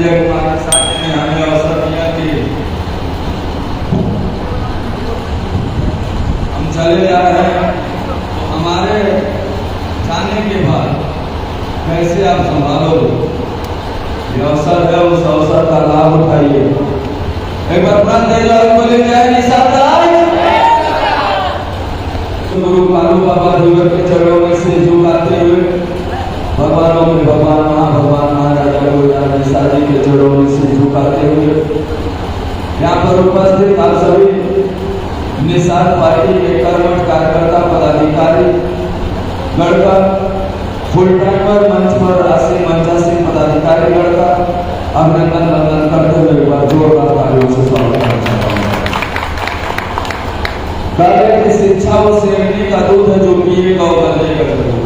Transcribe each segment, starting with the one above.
संजय कुमार साथी ने हमें अवसर दिया कि हम चले जा रहे हैं, तो हमारे जाने के बाद कैसे आप संभालोगे, ये अवसर है, उस अवसर का लाभ उठाइए। एक बार प्रण बोले जय निशादाई। गुरु कालू बाबा जीवन के चरणों में से झुकाते हुए भगवानों में भगवान महाराजा निशा जी के चरणों में से झुकाते हुए यहाँ पर उपस्थित आप सभी निषाद पार्टी के कर्मठ कार्यकर्ता पदाधिकारी गण का फुल टाइमर मंच पर आसीन मंचासीन पदाधिकारी गण का अभिनंदन वंदन करते हुए एक बार जोरदार तालियों से स्वागत करना चाहता हूँ। कार्य की शिक्षा और सेवनी का दूध है, जो पिएगा वो बनेगा जरूर।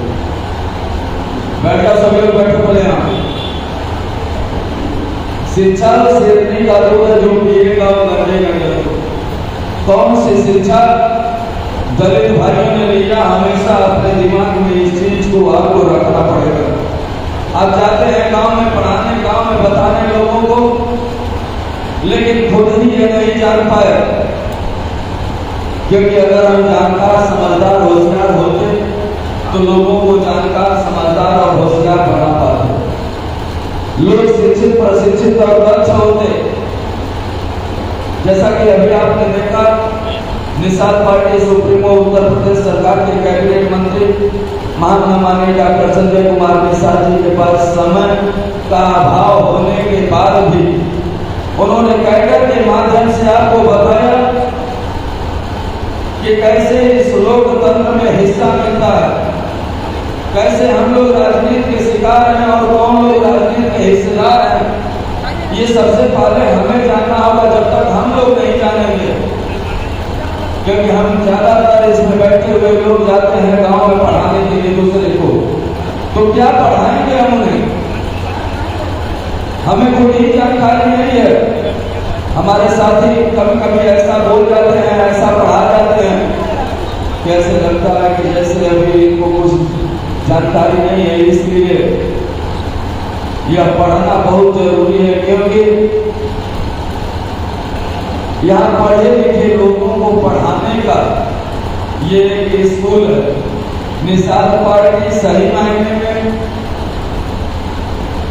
बैठा सभी लोग बैठे बोले यहाँ, शिक्षा और सेवनी का दूध है, जो पिएगा वो बनेगा जरूर। कौन सी शिक्षा दलित भाइयों ने लिया, हमेशा अपने दिमाग में इस चीज को आपको रखना पड़ेगा। आप जाते हैं गांव में पढ़ाने, गांव में बताने लोगों को, लेकिन खुद ही ये नहीं जान पाए, क्योंकि अगर हम जानकार समझदार होशियार होते तो लोगों को जानकार समझदार और होशियार बना पाते। लोग शिक्षित प्रशिक्षित और दक्ष होते। जैसा कि अभी आपने देखा, निषाद पार्टी सुप्रीमो उत्तर प्रदेश सरकार के कैबिनेट मंत्री माननीय डॉक्टर संजय कुमार निषाद जी के पास समय का अभाव होने के बाद भी उन्होंने कैडर के माध्यम से आपको बताया कि कैसे इस लोकतंत्र में हिस्सा मिलता है, कैसे हम लोग राजनीति के शिकार हैं और कौन लोग राजनीति के हिस्सेदार हैं। ये सबसे पहले हमें जानना होगा, जब तक हम लोग नहीं जानेंगे, क्योंकि हम ज्यादातर इसमें बैठे हुए लोग जाते हैं गांव में पढ़ाने के लिए दूसरे को, तो क्या पढ़ाएंगे हम उन्हें? हमें कोई जानकारी नहीं है। हमारे साथी कभी कभी ऐसा बोल जाते हैं, ऐसा पढ़ा जाते हैं, कैसे लगता है कि जैसे अभी इनको कुछ जानकारी नहीं है, इसलिए यह पढ़ना बहुत जरूरी है। क्योंकि यहाँ पढ़े लिखे लोगों को पढ़ाने का ये एक स्कूल है। निषाद पार्टी सही मायने में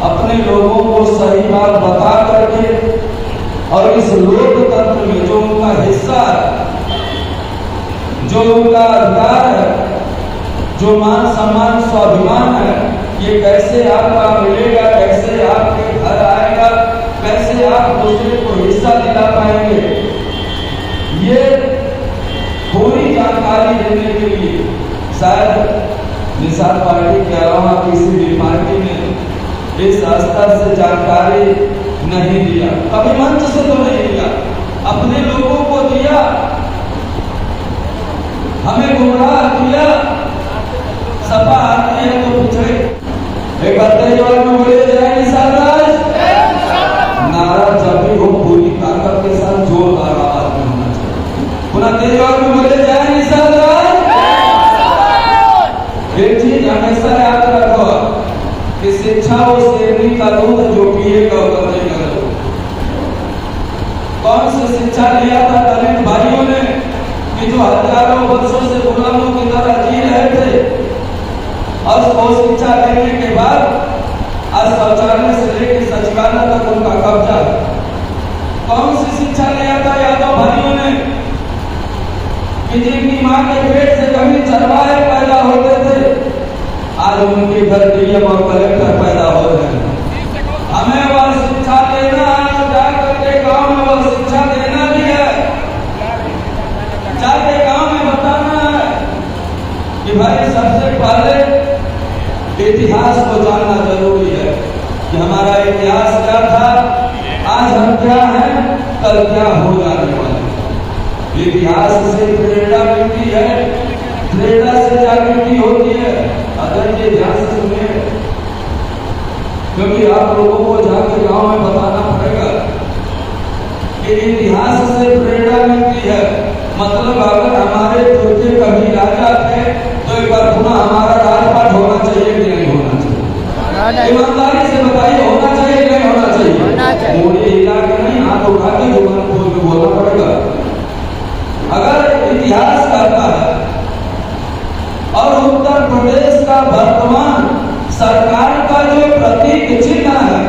अपने लोगों को सही बात बता करके और इस लोकतंत्र में जो उनका हिस्सा है, जो उनका अधिकार है, जो मान सम्मान स्वाभिमान है, ये कैसे आपका मिलेगा, कैसे आपके घर आएगा, कैसे आप दूसरे को हिस्सा दिला पाएंगे, ये पूरी जानकारी देने के लिए शायद निषाद पार्टी के अलावा किसी भी पार्टी ने इस स्तर से जानकारी नहीं दिया। कभी मंच से तो नहीं दिया, अपने लोगों को दिया, हमें गुमराह किया। सपा आती है तो पिछड़े। एक बार तेजवाल में बोले जय निशादाई। नारा जब भी हो पूरी ताकत के साथ जोरदार आवाज में होना चाहिए। पुनः तेजवाल में बोले जय निशादाई। एक चीज हमेशा याद रखो कि शिक्षा और सेवनी का दूध जो पिएगा वो बनेगा। कौन सी शिक्षा लिया था दलित भाइयों ने कि जो हजारों वर्षों से गुलामों की तरह जी रहे थे, और वो शिक्षा लेने के बाद आज शौचालय से लेकर सचिवालय तक उनका कब्जा। कौन सी शिक्षा लिया था यादव भाइयों ने कि जिनकी मां के पेट से कभी चरवाहे पैदा होते थे, आज उनके घर डीएम और कलेक्टर पैदा हो रहे हैं। हमें वह शिक्षा लेना है, जाकर के गांव में वह शिक्षा देना भी है, जाके गांव में बताना है कि भाई सबसे पहले इतिहास को जानना जरूरी है कि हमारा इतिहास क्या था, आज हम क्या हैं, कल क्या हो जाने वाले। इतिहास से प्रेरणा मिलती है, प्रेरणा से जागृति होती है। अगर ये ध्यान से सुनिए, क्योंकि आप लोगों को जाके गांव में बताना पड़ेगा कि इतिहास से प्रेरणा मिलती है। मतलब अगर हमारे पूर्वज कभी राजा थे तो एक बार पुनः हमारा राजपाट होना चाहिए कि नहीं होना चाहिए? ईमानदारी से बताइए, होना चाहिए कि नहीं होना चाहिए? होना चाहिए। मोड़ी हिला के नहीं, हाथ उठा के जुबान खोल के बोलना पड़ेगा। अगर इतिहास कहता है और उत्तर प्रदेश का वर्तमान सरकार का जो प्रतीक चिन्ह है,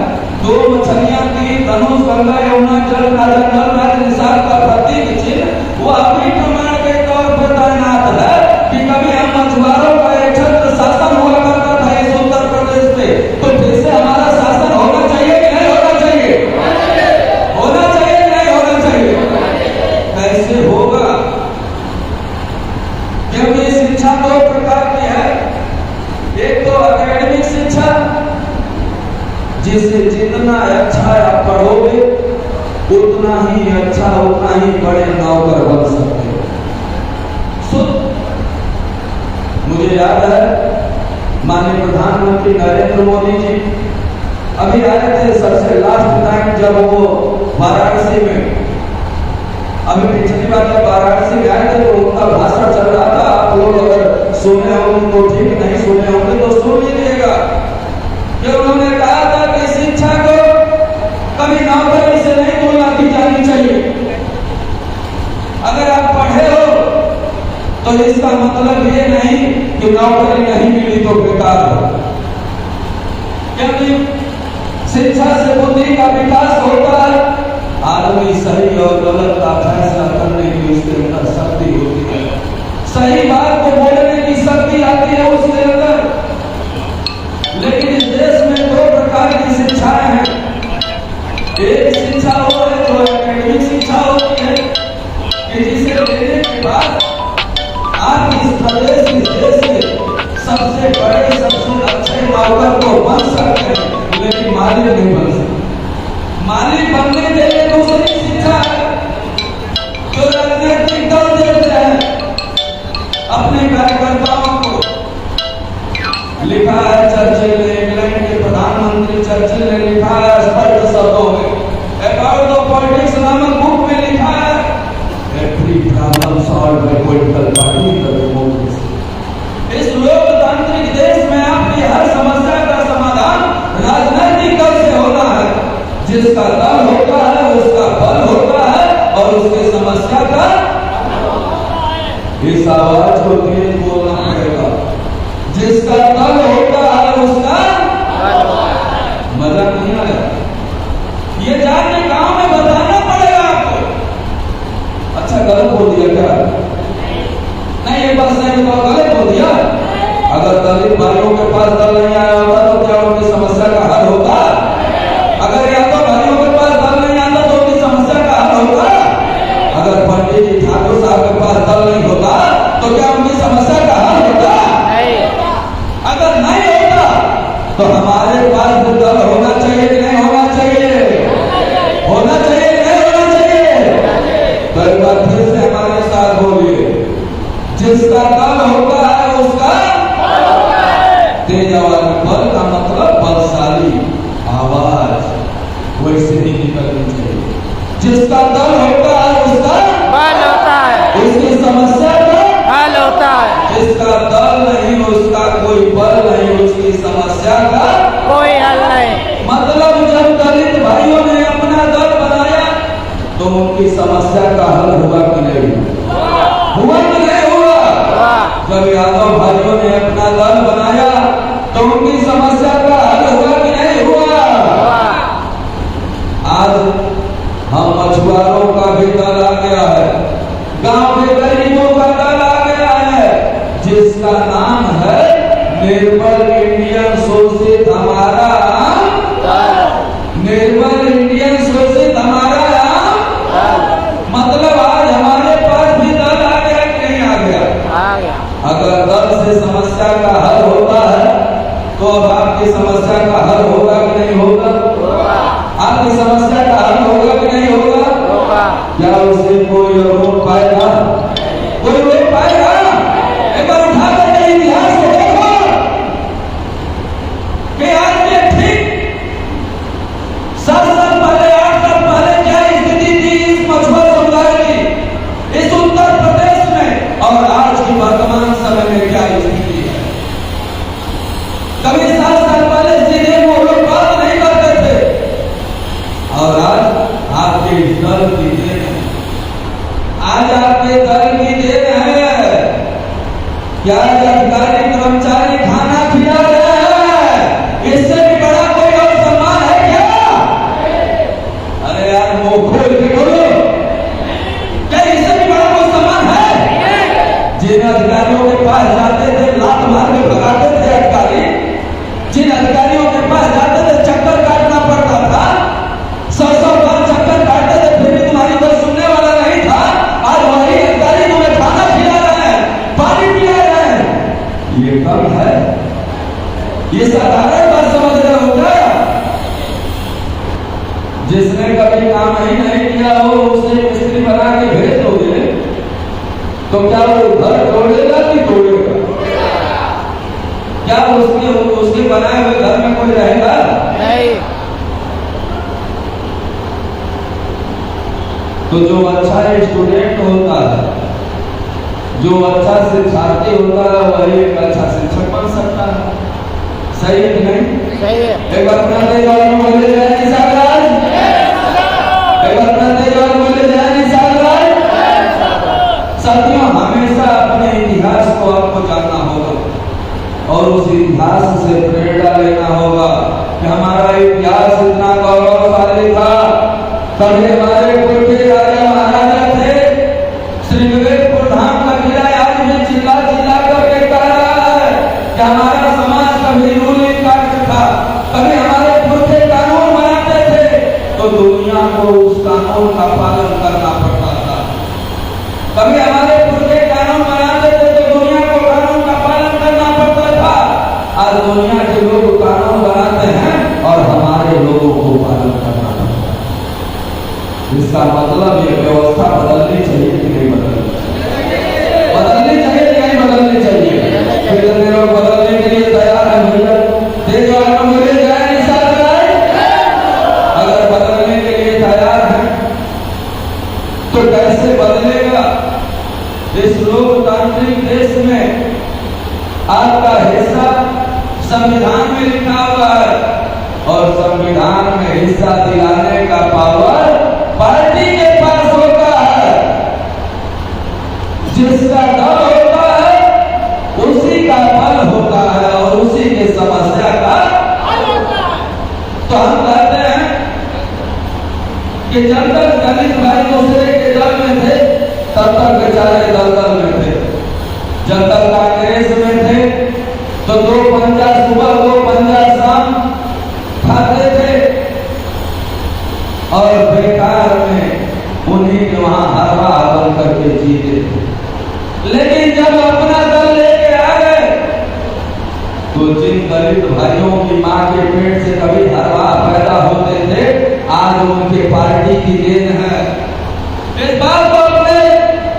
दो मछलियां तीन धनुष गंगा यमुना जल नल राज निषाद का प्रतीक चिन्ह वो अभी प्रमाण के तौर पर तैनात है कि कभी हम मछुआरों का एक छत्र शासन हुआ करता था इस उत्तर प्रदेश पे, तो फिर से हमारा शासन होना चाहिए कि नहीं होना चाहिए? होना चाहिए कि नहीं होना चाहिए? कैसे होगा? क्योंकि शिक्षा दो प्रकार की है। एक तो एकेडमिक शिक्षा, जिससे जितना अच्छा आप पढ़ोगे उतना ही अच्छा, उतना ही बड़े नौकर बन सकते हो। मुझे याद है माननीय प्रधानमंत्री नरेंद्र मोदी जी अभी आए थे सबसे लास्ट टाइम जब वो वाराणसी में, अभी पिछली बार जब वाराणसी गए थे तो उनका भाषण चल रहा था। आप लोग अगर सुने होंगे तो ठीक, नहीं सुने होंगे तो सुन लीजिएगा कि उन्होंने कहा था कि शिक्षा को कभी नौकरी से नहीं तुलना की जानी चाहिए। अगर आप पढ़े हो तो इसका मतलब ये नहीं कि नौकरी नहीं मिली तो बेकार हो, क्योंकि शिक्षा से बुद्धि का विकास होता है। आदमी सही और गलत का फैसला करने की उसके अंदर शक्ति होती है, सही बात को बोलने की शक्ति आती है उसके अंदर। लेकिन इस देश में दो प्रकार की शिक्षाएं हैं। एक शिक्षा वो है जो एकेडमिक शिक्षा होती है कि जिसे लेने के बाद आप इस प्रदेश, इस देश के सबसे बड़े, सबसे अच्छे नौकर तो बन सकते हैं, लेकिन मालिक नहीं बन सकते। मालिक बनने के लिए दूसरी शिक्षा है जो राजनीतिक दल देते हैं अपने कार्यकर्ताओं को। लिखा है चर्चिल ने, इंग्लैंड के प्रधानमंत्री चर्चिल ने लिखा है स्पष्ट शब्दों में, अबाउट द पॉलिटिक्स नामक बुक में लिखा है, every problem solved bye political party in the democracy. इस लोकतांत्रिक देश में आपकी हर समस्या का समाधान राजनीतिक दल से होना है। जिसका दल होता है उसका बल होता है और उसकी समस्या का इस आवाज को तेज बोलना पड़ेगा। जिसका दल होता है उसका मजा नहीं आया, ये जाके गांव में बताना पड़ेगा आपको। अच्छा गलत बोल दिया क्या? नहीं, ये बात नहीं तो गलत बोल दिया। अगर दलित भाइयों के पास दल नहीं आया होता तो क्या उनकी समस्या का हल होता? अगर यादव भाइयों के पास दल नहीं आता तो उनकी समस्या का हल होता? अगर पंडित जी ठाकुर साहब के पास दल नहीं होता तो क्या उनकी समस्या का हल होता? अगर नहीं होता तो हमारे पास भी दल होना चाहिए कि नहीं होना चाहिए? होना चाहिए कि नहीं होना चाहिए? तो एक बार फिर से हमारे साथ बोलिए, जिसका दल होता है उसका तेज आवाज। बल का मतलब बलशाली आवाज, वैसे ही निकलनी चाहिए। जिसका दल होता है उसका बल होता है, उसकी समस्या का हल होता है। जिसका दल नहीं उसका कोई बल नहीं, उसकी समस्या का कोई हल नहीं। मतलब जब दलित भाइयों ने अपना दल बनाया तो उनकी समस्या का हल हुआ कि नहीं हुआ कि नहीं हुआ? जब यादव भाइयों ने अपना दल बनाया तो उनकी समस्या का हल हुआ कि नहीं हुआ? आज हम मछुआरों का भी दल आ गया है, गांव के गरीबों का दल आ गया है, जिसका नाम है निर्मल इंडियन शोषित हमारा निर्मल इंडियन शोषित हमारा। मतलब आज हमारे पास भी दल आ गया कि नहीं आ गया? अगर दल से समस्या का हल होता है तो अब आपकी समस्या का हल होगा कि नहीं होगा? आपकी समस्या का हल होगा कि नहीं होगा? क्या उसे कोई रोक पाएगा? कोई रोक पाएगा? एक बार उठा करके इतिहास आपके दल की देन है, आज आपके दल की देन है। क्या अधिकारी कर्मचारी खाना खिला रहे हैं, इससे भी बड़ा कोई और सम्मान है क्या? अरे यार मुंह खोल के बोलो, क्या इससे भी बड़ा कोई सम्मान है? जिन अधिकारियों के पास जाते थे लात मार के भगाते थे अधिकारी, जिन अधिकारियों के पास जाते थे चक्कर काटना पड़ता था, 100 बार चक्कर काटते थे, फिर भी तुम्हारी बात सुनने वाला नहीं था। आज वही अधिकारी तुम्हें खाना खिला रहे हैं, पानी पिला रहे हैं। ये कब है? ये साधारण बात समझ रहे हो क्या? जिसने कभी काम ही नहीं किया हो उसे मिस्त्री बना के भेज दोगे तो क्या वो घर तोड़ेगा कि तोड़ेगा? क्या उसके बनाए हुए घर में कोई रहेगा? नहीं। तो जो अच्छा स्टूडेंट होता है, जो अच्छा शिक्षार्थी होता है, वही एक अच्छा शिक्षक बन सकता है। सही है कि नहीं? सही है। एक बार अपना तेज और बोले जाए निशान, एक बार अपना तेज और बोले जाए निशान। साथियों, हमेशा अपने इतिहास को आपको जानना होगा और उस इतिहास से प्रेरणा लेना होगा कि हमारा इतिहास इतना गौरवशाली था। कभी हमारे पुरखे राजा महाराजा थे, श्री विवेकपुर धाम का किला आज भी चिल्ला चिल्ला करके कह रहा है कि हमारा समाज कभी रूलिंग कास्ट था। कभी हमारे पुरखे कानून बनाते थे तो दुनिया को उस कानून का पालन करना पड़ता था। कभी हमारे पुरखे कानून बनाते थे तो दुनिया को कानून का पालन करना पड़ता था। आज दुनिया के लोग कानून बनाते हैं और हमारे लोगों को पालन करना पड़ता है। इसका मतलब ये व्यवस्था बदलनी चाहिए कि नहीं बदलनी चाहिए? बदलनी चाहिए कि नहीं बदलनी चाहिए? कितने लोग बदलने के लिए तैयार हैं भैया? तेज आवाज में बोले जाए निशान लगाए। अगर बदलने के लिए तैयार हैं तो कैसे बदलेगा? इस लोकतांत्रिक देश में आपका हिस्सा संविधान में लिखा हुआ है और संविधान में हिस्सा दिलाने का पावर पार्टी के पास होता है। जिसका दल होता है उसी का बल होता है और उसी की समस्या का हल होता है। तो हम कहते हैं कि जब तक दलित भाई दूसरे के दल में थे तब तक बेचारे दलदल में थे। जब तक कांग्रेस में थे तो 2 पंजा सुबह 2 पंजा शाम खाते थे और बेकार में उन्हीं के वहां हरवा बन करके जीते थे। लेकिन जब अपना दल लेके आ गए तो जिन दलित भाइयों की मां के पेट से कभी हरवा पैदा होते थे आज उनके पार्टी की देन है। इस बात को अपने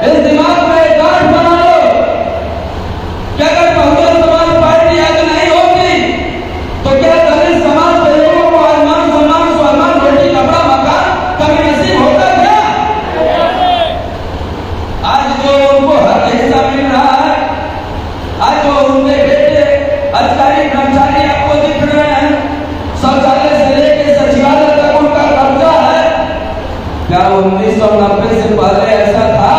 इस दिमाग में गांठ बना लो कि अगर बहुजन समाज पार्टी आज नहीं होती तो क्या दलित समाज के लोगों को मान सम्मान स्वाभिमान रोटी कपड़ा मकान कभी नसीब होगा क्या? आज जो उनको हर हिस्सा मिल रहा है, आज जो उनके बेटे अधिकारी कर्मचारी आपको दिख रहे हैं, शौचालय से लेकर सचिवालय तक उनका कब्जा है। क्या 1990 से पहले ऐसा था?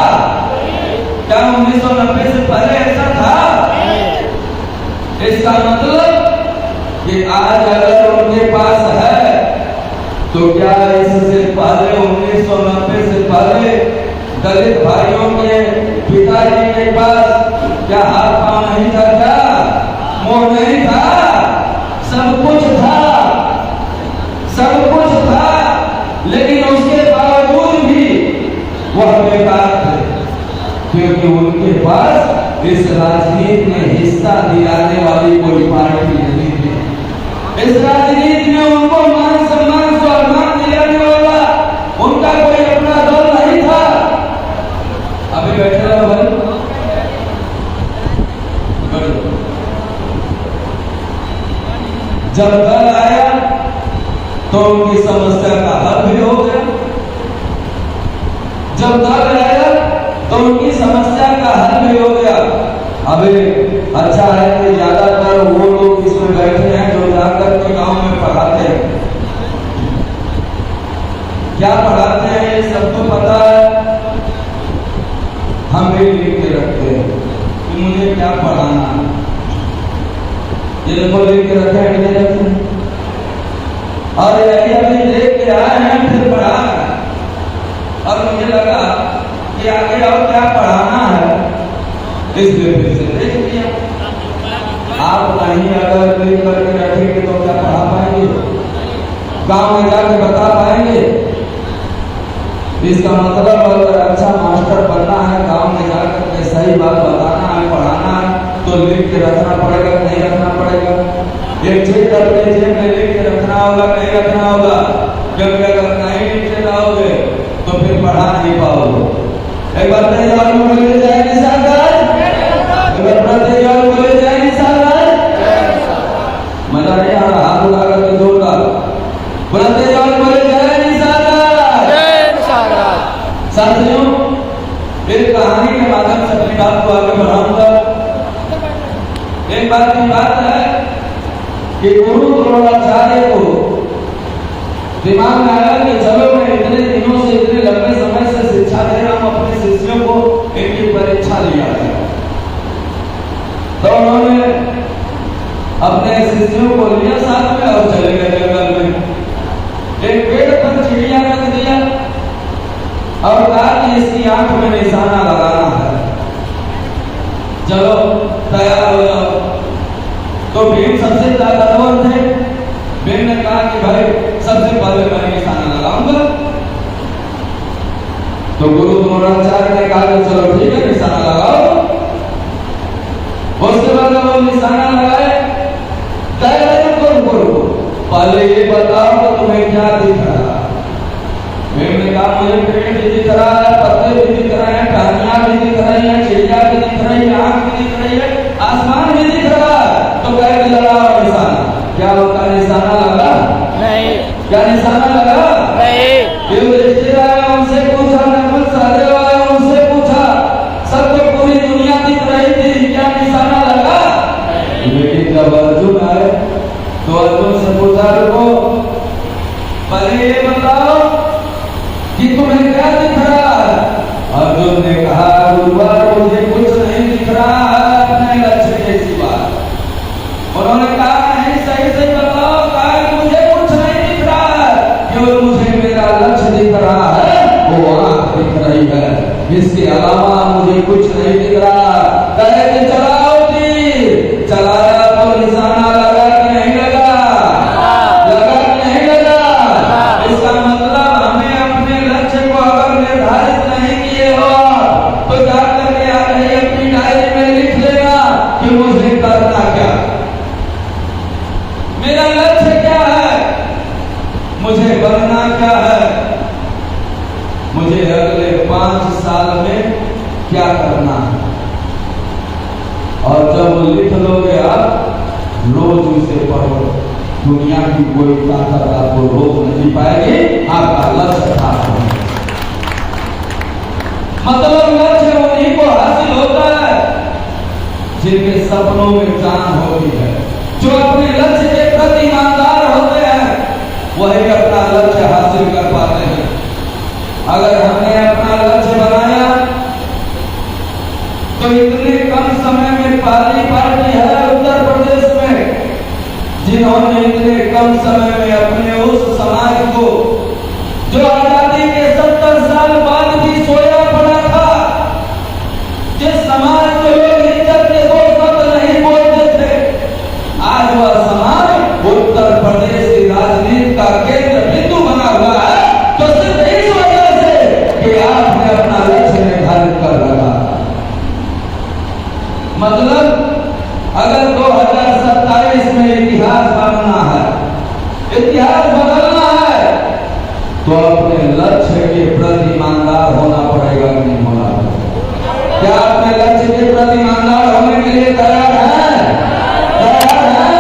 क्या 1990 से पहले ऐसा था? इसका मतलब कि आज अगर उनके पास है तो क्या इससे पहले 1990 से पहले दलित भाइयों के पिताजी के पास क्या हाथ पांव नहीं था? क्या मोह नहीं था? सब कुछ था, सब कुछ था, लेकिन उसके बावजूद भी वह बेकार थे क्योंकि उनके पास इस राजनीति में हिस्सा दिलाने वाली कोई पार्टी नहीं थी। इस राजनीति में उनको मान सम्मान स्वाभिमान दिलाने वाला उनका कोई अपना दल नहीं था। अभी बैठे रहो भाई, जब दल आया तो उनकी समस्या का हल भी हो गया। जब दल आया तो उनकी समस्या का हल भी हो गया। अभी अच्छा है कि ज्यादातर वो लोग इसमें बैठे हैं जो जाकर के गांव में पढ़ाते हैं, क्या पढ़ाते हैं ये सब तो पता है, हम भी लिख के रखते हैं कि मुझे क्या पढ़ाना है। ये देखो लिख के रखे हैं, नहीं रखते हैं। और यही अभी देख के आए हैं, फिर पढ़ा और मुझे लगा कि आगे और क्या पढ़ाना है, इसलिए फिर से देख लिया। आप नहीं अगर लिख करके रखेंगे तो क्या पढ़ा पाएंगे, गांव में जाकर बता पाएंगे। इसका मतलब अगर अच्छा मास्टर बनना है, गांव में जाकर के सही बात बताना है, पढ़ाना है, तो लिख के रखना पड़ेगा, नहीं रखना पड़ेगा। एक चीज अपने जेब में लिख के रखना होगा, नहीं रखना होगा, क्योंकि अगर नहीं लिख के लाओगे तो फिर पढ़ा नहीं पाओगे। एक बार तैयार बोले जाएगी सरकार, एक बार तैयार बोले जाएगी सरकार। मजा नहीं आ रहा, हाथ उठा करके जोरदार बोलते जाओ, बोले जाएगी सरकार। साथियों, एक कहानी के माध्यम से अपनी बात को आगे बढ़ाऊंगा। एक बार की बात है कि गुरु द्रोणाचार्य को दिमाग में आया कि चलो मैं इतने दिनों से, इतने लंबे समय से शिक्षा दे रहा हूं अपने शिष्यों को, इनकी परीक्षा लिया है। तो उन्होंने अपने शिष्यों को लिया साथ में और चले गए जंगल में। एक पेड़ पर चिड़िया रख दिया और कहा कि इसकी आंख में निशाना लगाना है, चलो तैयार हो जाओ। तो भीम सबसे ताकतवर थे, भीम ने कहा कि भाई सबसे पहले मैं निशाना लगाऊंगा। तो गुरु द्रोणाचार्य ने कहा कि चलो ठीक है निशाना लगाओ। उसके बाद वो निशाना लगाए, पहले ये बताओ कि तुम्हें क्या दिख रहा है। भीम ने कहा मुझे पेड़ भी दिख रहा है, पत्ते भी दिख रहे हैं, टहनियां भी दिख रही हैं, चिड़िया भी दिख रही है, आंख भी दिख रही है, आसमान भी दिख रहा है। तो कह के लगाओ निशाना। क्या होता है निशाना लगा? नहीं। क्या निशाना लगा? नहीं। उनसे पूछा, नकुल सहदेव आए उनसे पूछा, सबको पूरी दुनिया दिख रही थी, क्या निशाना लगा? लेकिन जब अर्जुन आए तो अर्जुन से पूछा, रुको पहले ये बताओ कि तुम्हें क्या दिख रहा है। अर्जुन ने कहा गुरुवर मुझे कुछ नहीं दिख रहा है अपने लक्ष्य के सिवा। उन्होंने कहा नहीं सही से बताओ, कहा मुझे कुछ नहीं दिख रहा है, केवल मुझे मेरा लक्ष्य दिख रहा है, वो आंख दिख रही है, इसके अलावा मुझे कुछ नहीं दिख रहा। कहे कि चलाओ तीर, चलाया तो निशाना लगा कि नहीं लगा, लगा कि नहीं लगा। इसका मतलब हमें अपने लक्ष्य को अगर निर्धारित नहीं किए हो तो जाकर के आगे अपनी डायरी में लिख लेना कि मुझे करना क्या, मेरा लक्ष्य क्या है, मुझे बनना क्या है, मुझे अगले 5 साल में क्या करना है। और जब लिख लोगे आप, रोज उसे पढ़ो, दुनिया की कोई ताकत आपको रोक नहीं पाएगी, आपका लक्ष्य था। मतलब लक्ष्य उन्हीं को हासिल होता है जिनके सपनों में जान होती है, जो अपने लक्ष्य के प्रति ईमानदार होते हैं, वही अपना लक्ष्य हासिल कर पाते हैं। अगर हमने अपना लक्ष्य बनाया तो इतने कम समय में पहली पार्टी है उत्तर प्रदेश में जिन्होंने इतने कम समय में अपने उस समाज को, जो आजादी के 70 साल बाद भी सोया पड़ा था, जिस समाज के लोग इज्जत के 2 शब्द नहीं बोलते थे, आज वह समाज उत्तर प्रदेश की राजनीति का केंद्र बिंदु बना हुआ है। तो सिर्फ इस वजह से कि आपने अपना लक्ष्य निर्धारित कर रखा। मतलब अगर 2027 में इतिहास बनना है, इतिहास बदलना है, तो अपने लक्ष्य के प्रति ईमानदार होना पड़ेगा कि नहीं होना पड़ेगा? क्या अपने लक्ष्य के प्रति ईमानदार होने के लिए तैयार हैं? तैयार हैं?